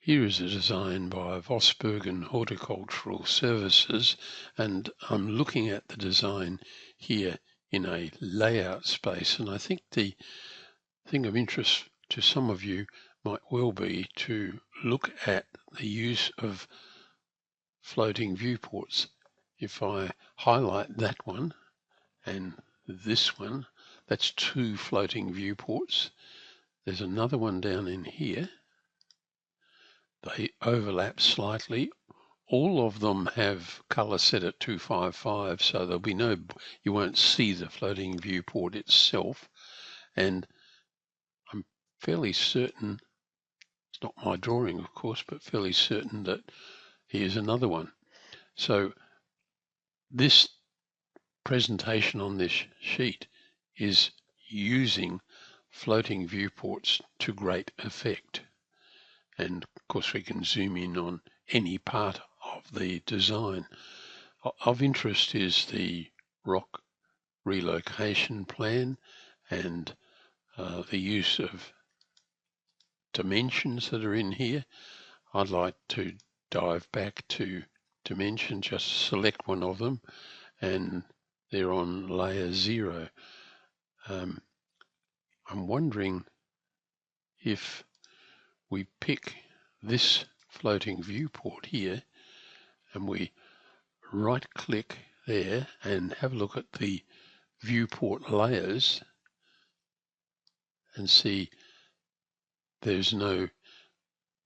Here is a design by Vosbergen Horticultural Services, and I'm looking at the design here in a layout space, and I think the thing of interest to some of you might well be to look at the use of floating viewports. If I highlight that one and this one, that's two floating viewports. There's another one down in here. They overlap slightly. All of them have color set at 255, so there'll be you won't see the floating viewport itself. And I'm fairly certain, it's not my drawing of course, but fairly certain that here's another one. So this presentation on this sheet is using floating viewports to great effect. And of course we can zoom in on any part of the design. Of interest is the rock relocation plan and the use of dimensions that are in here. I'd like to dive back to dimension, just select one of them, and they're on layer 0. I'm wondering if we pick this floating viewport here and we right click there and have a look at the viewport layers and see there's no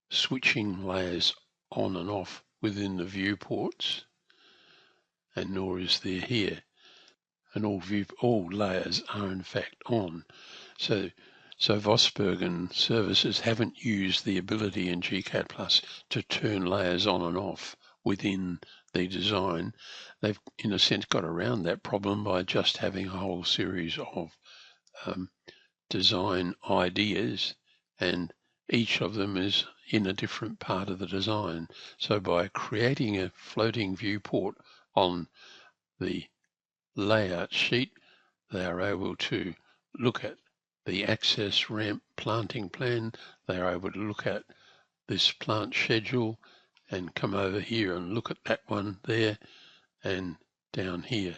switching layers on and off within the viewports, and nor is there here, and all layers are in fact on. So Vosbergen services haven't used the ability in GCAD Plus to turn layers on and off within the design. They've, in a sense, got around that problem by just having a whole series of design ideas, and each of them is in a different part of the design. So by creating a floating viewport on the layout sheet, they are able to look at the access ramp planting plan. They are able to look at this plant schedule and come over here and look at that one there and down here.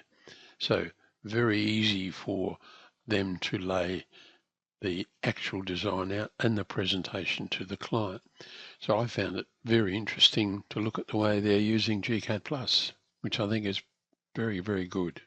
So very easy for them to lay the actual design out and the presentation to the client. So I found it very interesting to look at the way they're using GCAD Plus, which I think is very, very good.